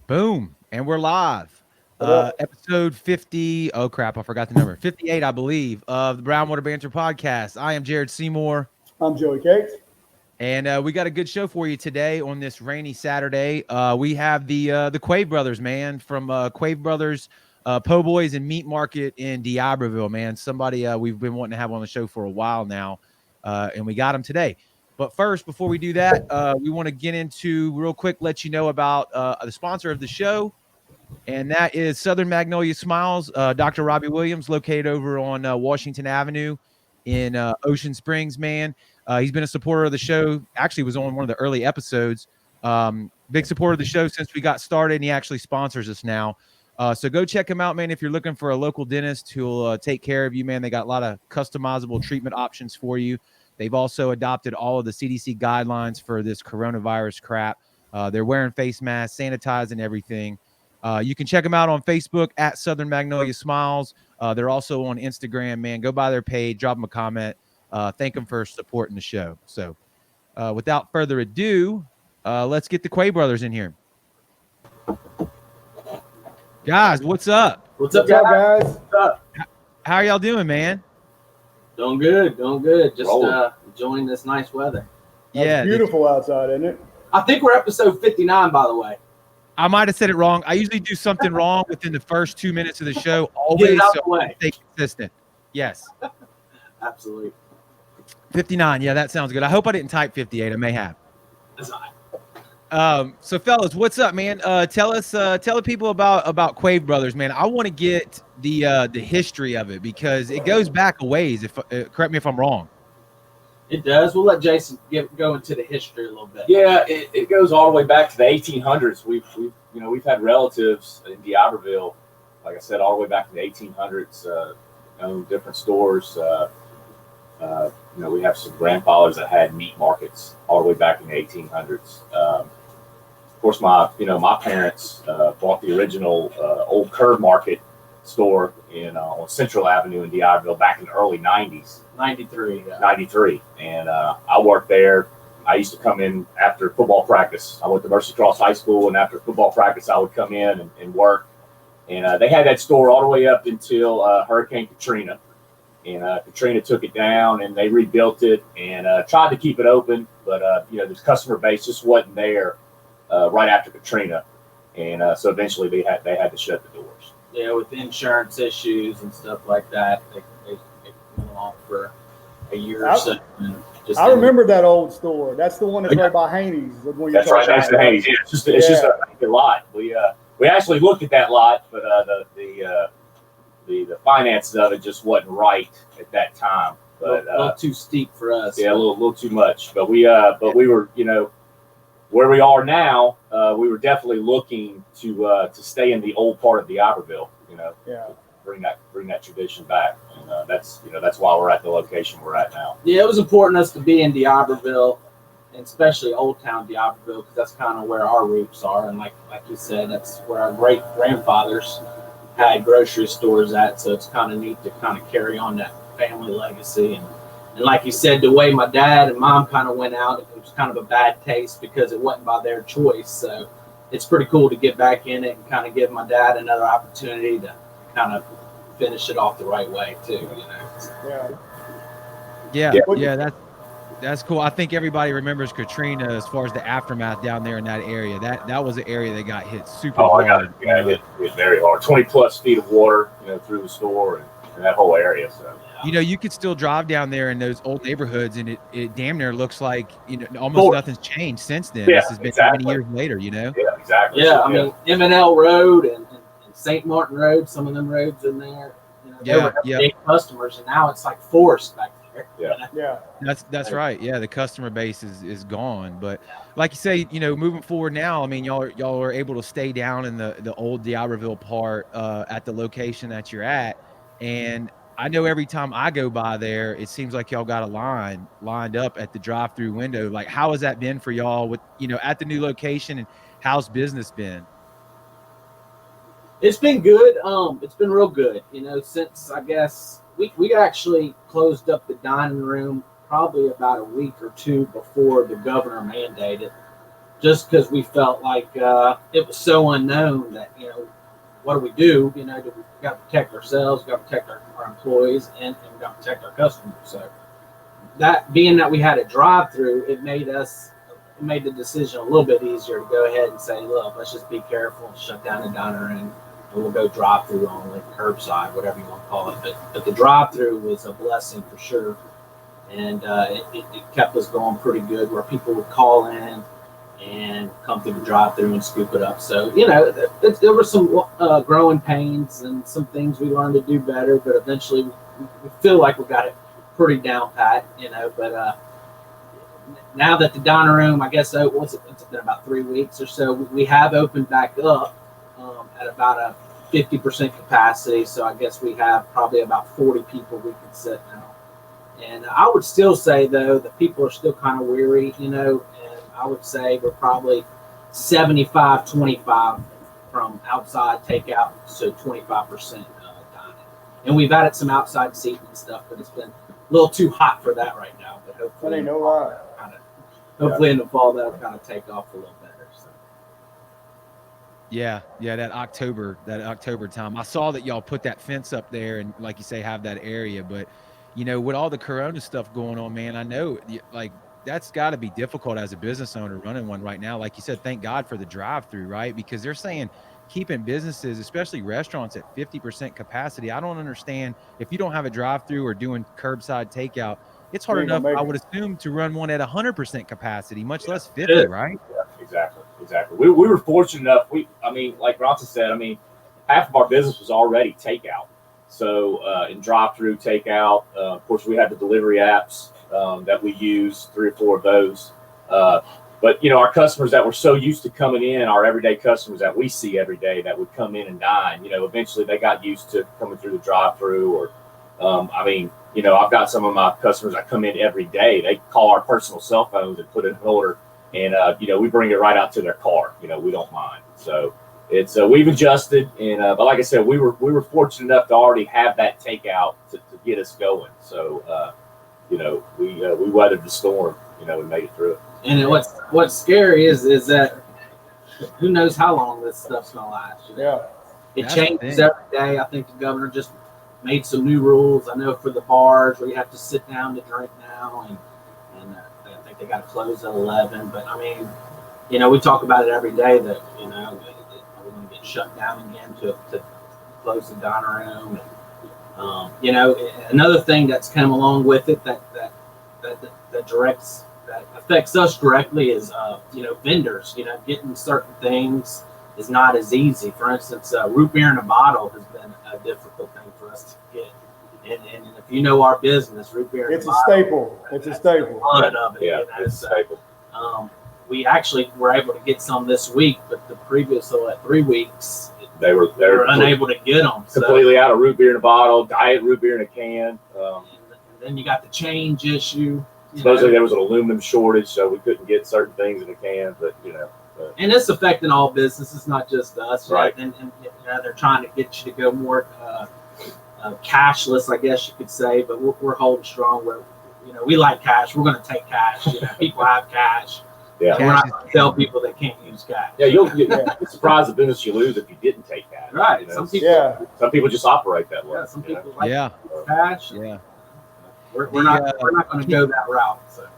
Boom. And we're live. What up? Episode 50. Oh, crap. I forgot the number. 58, I believe, of the Brownwater Banter podcast. I am Jared Seymour, I'm Joey Cates. and we got a good show for you today on this rainy Saturday. We have the Quave brothers, man, from Quave Brothers, Po' Boys and Meat Market in D'Iberville, man. Somebody we've been wanting to have on the show for a while now, and we got them today. But first, before we do that, we want to get into real quick, let you know about the sponsor of the show, and that is Southern Magnolia Smiles. Dr. Robbie Williams, located over on Washington Avenue in Ocean Springs, man. He's been a supporter of the show. Actually, was on one of the early episodes. Big supporter of the show since we got started, and he actually sponsors us now. So go check him out, man. If you're looking for a local dentist who'll take care of you, man, they got a lot of customizable treatment options for you. They've also adopted all of the CDC guidelines for this coronavirus crap. They're wearing face masks, sanitizing everything. You can check them out on Facebook at Southern Magnolia Smiles. They're also on Instagram, man. Go by their page, drop them a comment. Thank them for supporting the show. So without further ado, let's get the Quay brothers in here. Guys, what's up? What's up, guys? What's up? How are y'all doing, man? Doing good, doing good. Just enjoying this nice weather. It's beautiful outside, isn't it? I think we're episode 59, by the way. I might have said it wrong. I usually do something wrong within the first 2 minutes of the show, Get always, it out so the way. stay consistent. Yes. Absolutely. 59. Yeah, that sounds good. I hope I didn't type 58. I may have. That's all right. So fellas, what's up, man? Tell the people about Quave Brothers, man. I want to get the history of it because it goes back a ways. If correct me if I'm wrong. It does. We'll let Jason go into the history a little bit. Yeah, it goes all the way back to the 1800s. We've had relatives in D'Iberville, like I said, all the way back to the 1800s. Owned different stores. We have some grandfathers that had meat markets all the way back in the 1800s. Of course, my parents bought the original old Curb Market store on Central Avenue in D'Iberville back in the early 90s. 93. 93. And I worked there. I used to come in after football practice. I went to Mercy Cross High School, and after football practice, I would come in and work. And they had that store all the way up until Hurricane Katrina. And Katrina took it down, and they rebuilt it and tried to keep it open. But, the customer base just wasn't there right after Katrina. And so eventually they had to shut the doors. Yeah, with insurance issues and stuff like that, they went on for a year or so. I remember that old store. That's the one that's right by Haney's. That's right next to Haney's. Yeah, it's just a vacant lot. We actually looked at that lot, but the finances of it just wasn't right at that time. But a little too steep for us. Yeah, a little too much. But we were, where we are now, we were definitely looking to stay in the old part of D'Iberville, bring that tradition back, and that's why we're at the location we're at now. Yeah, it was important to us to be in D'Iberville, and especially Old Town D'Iberville, because that's kind of where our roots are, and like you said, that's where our great grandfathers had grocery stores at. So it's kind of neat to kind of carry on that family legacy, and like you said, the way my dad and mom kind of went out, it was kind of a bad taste because it wasn't by their choice. So it's pretty cool to get back in it and kind of give my dad another opportunity to kind of finish it off the right way too, Yeah, that's cool. I think everybody remembers Katrina as far as the aftermath down there in that area. That was an area that got hit super hard. It hit very hard. 20 plus feet of water, through the store and that whole area. So you could still drive down there in those old neighborhoods, and it damn near looks like almost nothing's changed since then. Yeah, this has been many years later. Yeah, exactly. Yeah, I mean M&L Road and St. Martin Road, some of them roads in there. They were big customers, and now it's like forest back there. Yeah. That's right. Yeah, the customer base is gone. But like you say, moving forward now, I mean, y'all are able to stay down in the old D'Iberville part at the location that you're at, and I know every time I go by there, it seems like y'all got a line lined up at the drive-through window. Like, how has that been for y'all with at the new location, and how's business been? It's been good. It's been real good. Since I guess we actually closed up the dining room probably about a week or two before the governor mandated. just because we felt like it was so unknown that, what do we do? We got to protect ourselves, we got to protect our employees, and we got to protect our customers. So that being that we had a drive-through, it made the decision a little bit easier to go ahead and say, look, let's just be careful and shut down the diner and we'll go drive-through only, curbside, whatever you want to call it. But the drive-through was a blessing for sure, and it kept us going pretty good, where people would call in and come through the drive-through and scoop it up. So there were some growing pains and some things we learned to do better, but eventually we feel like we got it pretty down pat. But now that the diner room, I guess it's been about 3 weeks or so, we have opened back up at about a 50% capacity. So I guess we have probably about 40 people we can sit now. And I would still say, though, that people are still kind of weary, and I would say we're probably 75-25 from outside takeout to 25% dining. And we've added some outside seating and stuff, but it's been a little too hot for that right now. But hopefully, That ain't no lie. In the fall, that'll kind of take off a little better. So. Yeah, that October time. I saw that y'all put that fence up there and, like you say, have that area. But with all the Corona stuff going on, man, I know that's got to be difficult as a business owner running one right now. Like you said, thank God for the drive-through, right? Because they're saying keeping businesses, especially restaurants, at 50% capacity. I don't understand if you don't have a drive-through or doing curbside takeout. It's hard enough, I would assume, to run one at 100% capacity, much less 50, right? Yeah, exactly. We were fortunate enough. Like Bronson said, half of our business was already takeout. So in drive-through takeout, of course, we had the delivery apps that we use, 3 or 4 of those. But our customers that were so used to coming in, our everyday customers that we see every day that would come in and dine, eventually they got used to coming through the drive-through. Or, I've got some of my customers that come in every day. They call our personal cell phones and put in an order, and we bring it right out to their car. We don't mind. So it's we've adjusted, and but like I said, we were fortunate enough to already have that takeout to get us going. So we weathered the storm. We made it through it. And what's scary is that who knows how long this stuff's gonna last. Yeah, it changes every day. I think the governor just made some new rules. I know for the bars where you have to sit down to drink now, and I think they got to close at 11. But we talk about it every day that we're going to get shut down again to close the diner room. And, another thing that's come along with it that affects us directly is vendors. Getting certain things is not as easy. For instance, root beer in a bottle has been a difficult thing for us to get. And if you know our business, root beer in a bottle, staple. It's a staple. Of it, it's a staple. We actually were able to get some this week, but the previous 3 weeks, they were unable to get them. Completely out of root beer in a bottle, diet root beer in a can. And then you got the change issue. Supposedly there was an aluminum shortage, so we couldn't get certain things in a can. But and it's affecting all businesses, not just us. Right. And they're trying to get you to go more cashless, I guess you could say. But we're holding strong. We like cash. We're going to take cash. People have cash. Yeah. We're not going to tell people they can't use cash. Yeah, you'll surprise the business you lose if you didn't take cash. Right. Some people just operate that way. Yeah. Some people like cash. Yeah. We're not going to go that route. So.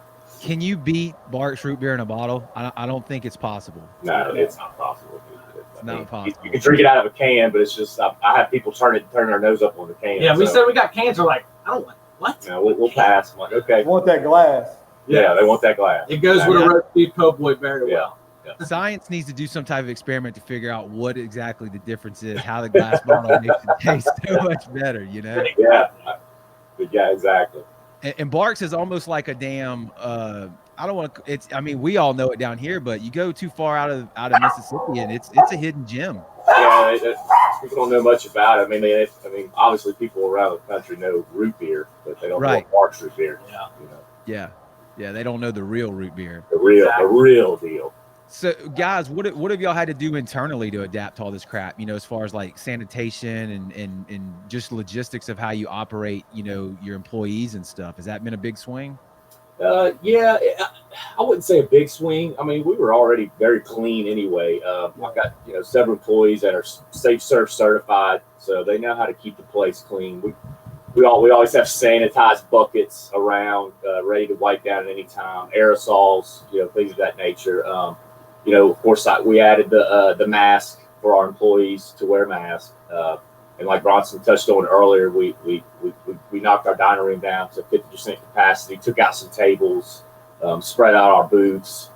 Can you beat Bart's root beer in a bottle? I don't think it's possible. No, it's not possible. It's not possible. You can drink it out of a can, but it's just I have people turn their nose up on the can. Yeah, we said we got cans. We're like, I don't want what? No, we'll pass. I'm like, okay. You want that glass? Yeah, they want that glass. It goes with a roast beef po' boy very well. Yeah. Science needs to do some type of experiment to figure out what exactly the difference is, how the glass bottle makes it taste so much better, Yeah. Yeah, exactly. And Barks is almost like a damn I don't want to we all know it down here, but you go too far out of Mississippi and it's a hidden gem. Yeah, people don't know much about it. Obviously people around the country know root beer, but they don't know Barks root beer. Yeah. Yeah, they don't know the real root beer. The real deal. So, guys, what have y'all had to do internally to adapt to all this crap? As far as like sanitation and just logistics of how you operate, your employees and stuff. Has that been a big swing? Yeah. I wouldn't say a big swing. I mean, we were already very clean anyway. I've got several employees that are Safe Serve certified, so they know how to keep the place clean. We always have sanitized buckets around, ready to wipe down at any time. Aerosols, things of that nature. Of course, we added the mask for our employees to wear masks. And like Bronson touched on earlier, we knocked our dining room down to 50% capacity, took out some tables, spread out our booths,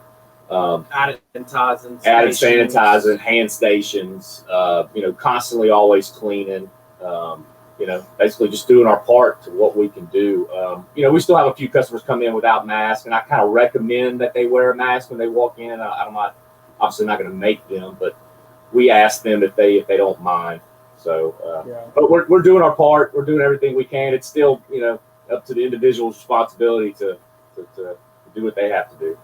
Added sanitizing, hand stations, constantly always cleaning, basically just doing our part to what we can do. We still have a few customers come in without masks, and I kind of recommend that they wear a mask when they walk in. I'm obviously not going to make them, but we ask them if they don't mind. So, but we're doing our part. We're doing everything we can. It's still, up to the individual's responsibility to do what they have to do.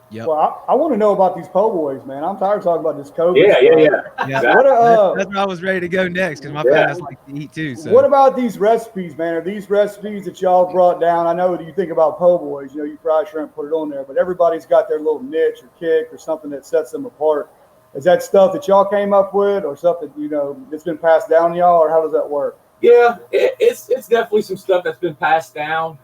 Yeah. Well, I want to know about these po' boys, man. I'm tired of talking about this COVID. Yeah. Exactly. That's where I was ready to go next because my parents like to eat too. So. What about these recipes, man? Are these recipes that y'all brought down? I know that you think about po' boys, you fry shrimp, put it on there, but everybody's got their little niche or kick or something that sets them apart. Is that stuff that y'all came up with, or stuff that that's been passed down to y'all, or how does that work? Yeah, it's definitely some stuff that's been passed down.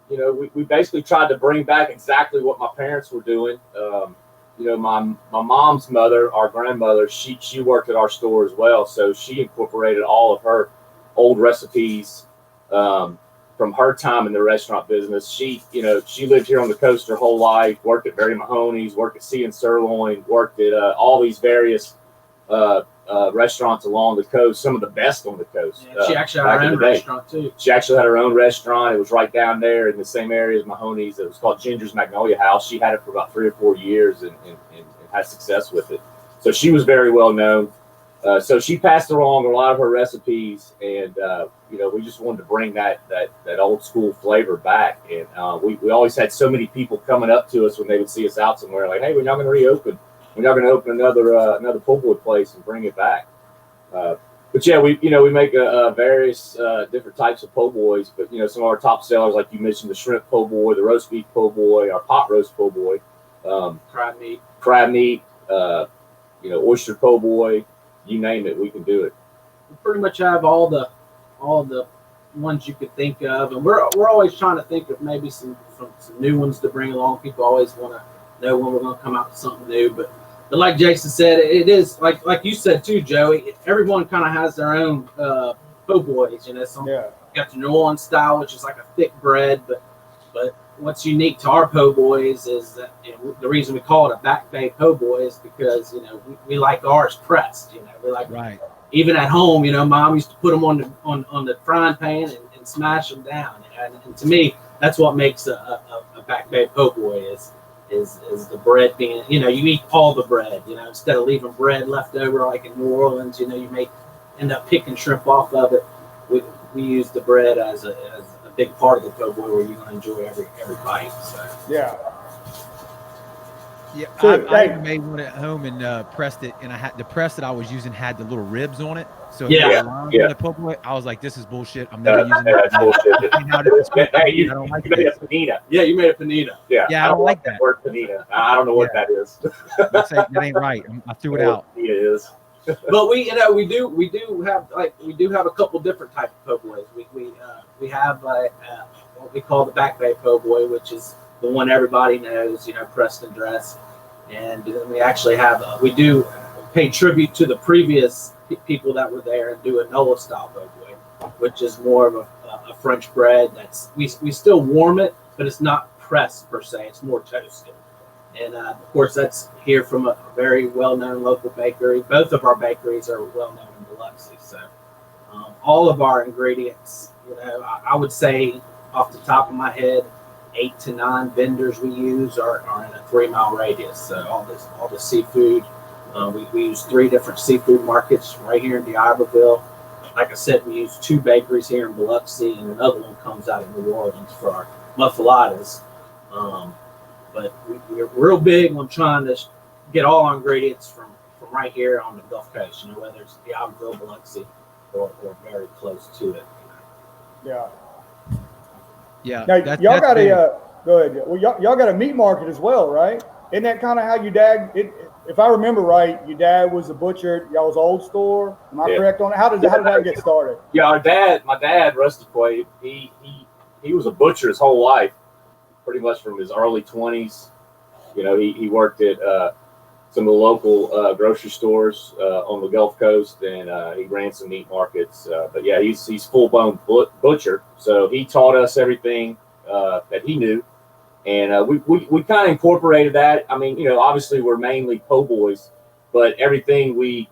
We basically tried to bring back exactly what my parents were doing. My mom's mother, our grandmother, she worked at our store as well, so she incorporated all of her old recipes from her time in the restaurant business. She lived here on the coast her whole life, worked at Barry Mahoney's, worked at Sea and Sirloin, worked at all these various restaurants along the coast, some of the best on the coast. Yeah, she actually had her own restaurant too. She actually had her own restaurant. It was right down there in the same area as Mahoney's. It was called Ginger's Magnolia House. She had it for about 3 or 4 years and had success with it. So she was very well known. So she passed along a lot of her recipes, and we just wanted to bring that old school flavor back. And we always had so many people coming up to us when they would see us out somewhere, like, "Hey, we're not going to reopen. We're not going to open another po' boy place and bring it back." But yeah, we make various different types of po' boys. But some of our top sellers, like you mentioned, the shrimp po' boy, the roast beef po' boy, our pot roast po' boy, crab meat, oyster po' boy. You name it, we can do it. We pretty much have all the ones you could think of, and we're always trying to think of maybe some new ones to bring along. People always want to know when we're going to come out with something new, but like Jason said, it is like you said too, Joey. Everyone kind of has their own po' boys. Some got the New Orleans style, which is like a thick bread, but what's unique to our po' boys is that the reason we call it a back bay po' boy is because we like ours pressed. We like even at home. Mom used to put them on the frying pan and smash them down. And to me, that's what makes a back bay po' boy is the bread being you eat all the bread. Instead of leaving bread left over like in New Orleans, you may end up picking shrimp off of it. We use the bread as a big part of the po' boy where you're going to enjoy every bite. So. Yeah. Yeah, I made one at home and pressed it, and the press that I was using had the little ribs on it. So the po' boy, I was like, "This is bullshit. I'm never using it." Bullshit. I don't like you made a panina. Yeah, you made a panina. Yeah, I don't like that word panina. I don't know what that is. That ain't right. I threw it out. It is. But we do have a couple different types of po' boys. We have what we call the back bay po' boy, which is the one everybody knows, pressed and dressed. And we actually we do pay tribute to the previous people that were there and do a NOLA style po' boy, which is more of a French bread. We still warm it, but it's not pressed per se. It's more toasted. And of course, that's here from a very well-known local bakery. Both of our bakeries are well-known in Biloxi. So all of our ingredients, I would say off the top of my head, 8 to 9 vendors we use are in a 3-mile radius. So all the seafood, we use 3 different seafood markets right here in D'Iberville. Like I said, we use 2 bakeries here in Biloxi, and another one comes out of New Orleans for our muffulettas. But we're real big on trying to get all our ingredients from right here on the Gulf Coast, whether it's D'Iberville, Biloxi, or very close to it. Yeah. Yeah, Now that's y'all got big. go ahead. Well, y'all got a meat market as well, right? Isn't that kind of how your dad? If I remember right, your dad was a butcher. Y'all's old store. Am I Yeah. correct on that? How did that get started? Yeah, my dad, Rusty Quave, he was a butcher his whole life, pretty much from his early 20s. You know, he worked at some of the local grocery stores on the Gulf Coast, and he ran some meat markets. But yeah, he's full blown butcher, so he taught us everything that he knew, and we kind of incorporated that. I mean, you know, obviously we're mainly po' boys, but everything we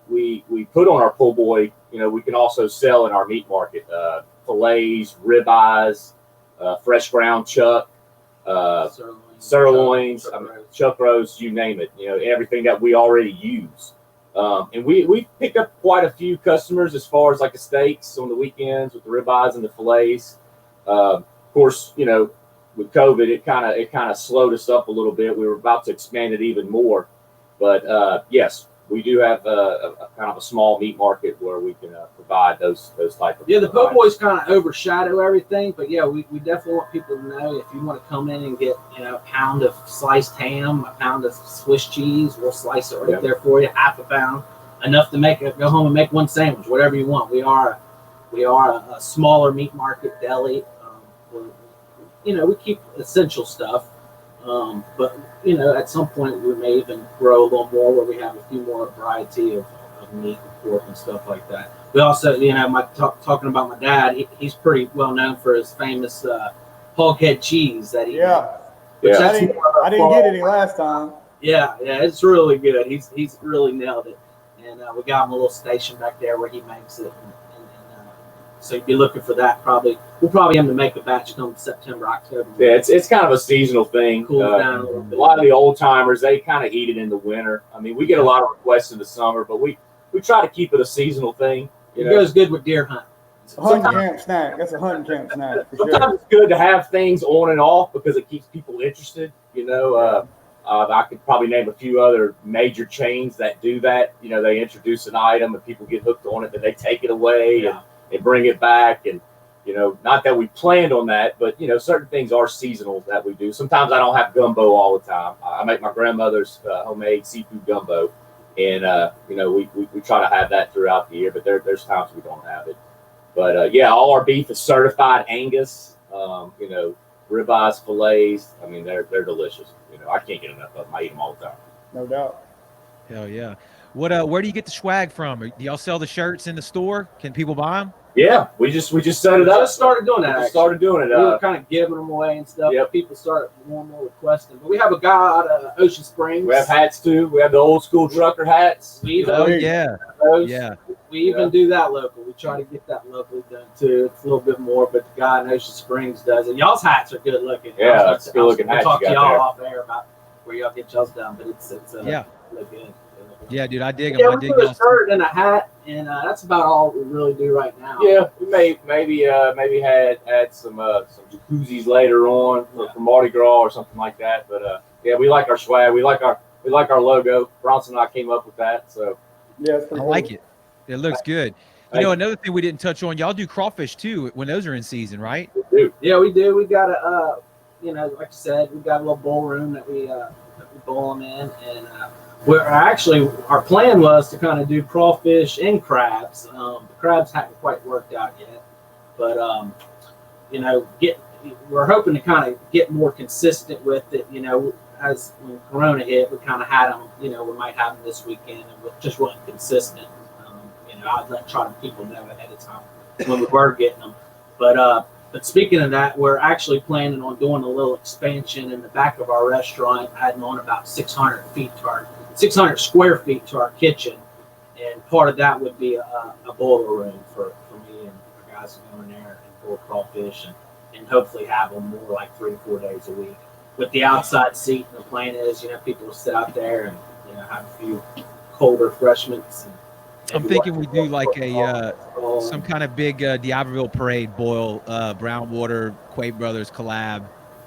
put on our po' boy, you know, we can also sell in our meat market: fillets, ribeyes, fresh ground chuck. Sirloins, chuck roast, you name it. You know, everything that we already use. And we picked up quite a few customers as far as like the steaks on the weekends with the ribeyes and the fillets. Of course, you know, with COVID, it kind of slowed us up a little bit. We were about to expand it even more, but yes, we do have a kind of a small meat market where we can provide those type of. Yeah, the po' boys kind of overshadow everything, but yeah, we definitely want people to know if you want to come in and get, you know, a pound of sliced ham, a pound of Swiss cheese, we'll slice it right there for you, half a pound, enough to go home and make one sandwich, whatever you want. We are a smaller meat market deli. You know, we keep essential stuff, but you know, at some point we may even grow a little more where we have a few more variety of meat and pork and stuff like that. We also, you know, talking about my dad, he's pretty well known for his famous hog head cheese that he Yeah. I didn't get any last time. Yeah, it's really good. He's really nailed it, and we got him a little station back there where he makes it. So you'd be looking for that. We'll probably have to make a batch come September, October. Yeah, it's kind of a seasonal thing. Cool down a little bit. A lot of the old timers, they kind of eat it in the winter. I mean, we get a lot of requests in the summer, but we try to keep it a seasonal thing. It goes good with deer hunting. Hunting camp snack. That's a hunting camp snack. Sometimes it's good to have things on and off because it keeps people interested. You know, I could probably name a few other major chains that do that. You know, they introduce an item and people get hooked on it, then they take it away and bring it back. And, you know, not that we planned on that, but, you know, certain things are seasonal that we do. Sometimes I don't have gumbo all the time. I make my grandmother's homemade seafood gumbo. And, you know, we try to have that throughout the year, but there's times we don't have it. But, yeah, all our beef is certified Angus, you know, ribeyes, fillets. I mean, they're delicious. You know, I can't get enough of them. I eat them all the time. No doubt. Hell yeah. Where do you get the swag from? Do y'all sell the shirts in the store? Can people buy them? Yeah, we just set it up. Just started doing that. Started doing it. We were kind of giving them away and stuff. Yep. People started more and more requesting. But we have a guy out of Ocean Springs. We have hats too. We have the old school trucker hats. We even, Yeah. We even do that local. We try to get that locally done too. It's a little bit more, but the guy in Ocean Springs does it. Y'all's hats are good looking. Yeah, it's good looking hats. We'll talk you to got y'all there. off there about where y'all get y'all's done, but it's yeah, look good. Yeah, dude, I dig them. Yeah, I we dig do a y'all. shirt and a hat, and that's about all we really do right now. Yeah, we maybe had some jacuzzis later on for Mardi Gras or something like that. But yeah, we like our swag. We like our logo. Bronson and I came up with that. So yeah, I like it. It looks good. You know, another thing we didn't touch on, y'all do crawfish too when those are in season, right? We do. Yeah, we do. We got a, you know, like I said, we got a little bowl room that we bowl them in, and our plan was to kind of do crawfish and crabs. The crabs haven't quite worked out yet, but you know, we're hoping to kind of get more consistent with it. You know, as when Corona hit, we kind of had them. You know, we might have them this weekend, and we're just wasn't consistent. You know, I'd try to people know ahead of time when we were getting them. But speaking of that, we're actually planning on doing a little expansion in the back of our restaurant, adding on about 600 square feet to our kitchen, and part of that would be a boiler room for me and the guys to go in there and boil crawfish and hopefully have them more like 3 to 4 days a week. With the outside seat, the plan is, you know, people will sit out there and, you know, have a few cold refreshments. I'm thinking we do like some kind of big D'Iberville parade, boil brown water, Quave Brothers collab.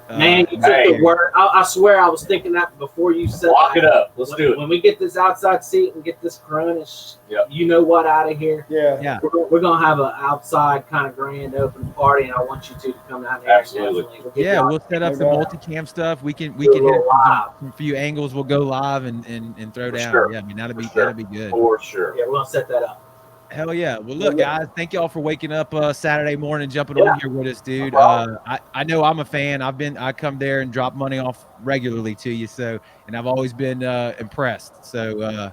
Man, you took Hey. the word. I swear I was thinking that before you said Lock that. it up. Let's when, do it. When we get this outside seat and get this Corona, Yep. you know what, out of here. Yeah. Yeah. We're gonna have an outside kind of grand open party, and I want you two to come out here. Absolutely. We'll get Yeah, y'all- we'll set up No some doubt. multicam stuff. We can Do a hit it little live. from a few angles. We'll go live and throw For down. sure. Yeah, I mean that'll For sure. be good. For sure. Yeah, we're gonna set that up. Hell yeah. Well, look, guys, thank y'all for waking up Saturday morning, jumping Yeah. on here with us, dude. No problem. I know I'm a fan. I come there and drop money off regularly to you. So, and I've always been impressed. So,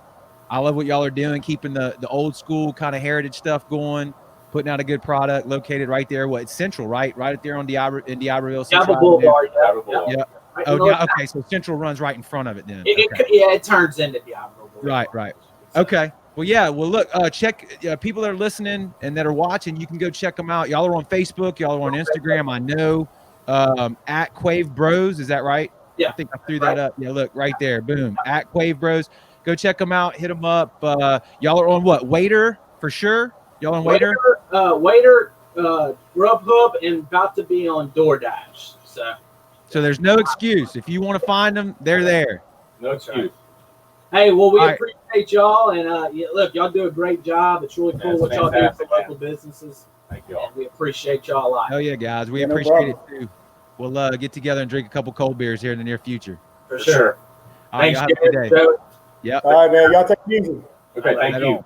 I love what y'all are doing, keeping the old school kind of heritage stuff going, putting out a good product located right there. It's Central, right? Right there on in Diabloville. Central Diablo Avenue. Boulevard. Diablo Boulevard. Yeah. Right Oh, in the- yeah. Okay. So Central runs right in front of it then. Okay. it turns into Diablo Boulevard. Right. Okay. Well, yeah. Well, look, check people that are listening and that are watching. You can go check them out. Y'all are on Facebook. Y'all are on Instagram. I know. At Quave Bros. Is that right? Yeah. I think I threw that up. Yeah. Look right there. Boom. At Quave Bros. Go check them out. Hit them up. Y'all are on what? Waiter for sure. Y'all on Waiter? Waiter, Grubhub, and about to be on DoorDash. So there's no excuse. If you want to find them, they're there. No excuse. Hey, well, we All right. appreciate y'all, and look, y'all do a great job. It's really cool That's what y'all do for fantastic, man. local businesses, Thank y'all. and we appreciate y'all a lot. Oh yeah, guys. We Yeah, no appreciate it problem. too. We'll get together and drink a couple cold beers here in the near future. For For sure. sure. All right, Thanks, y'all have a good Jared. day. Joe. Yep. All right, man. Y'all take it easy. Okay. Thank Right you. on.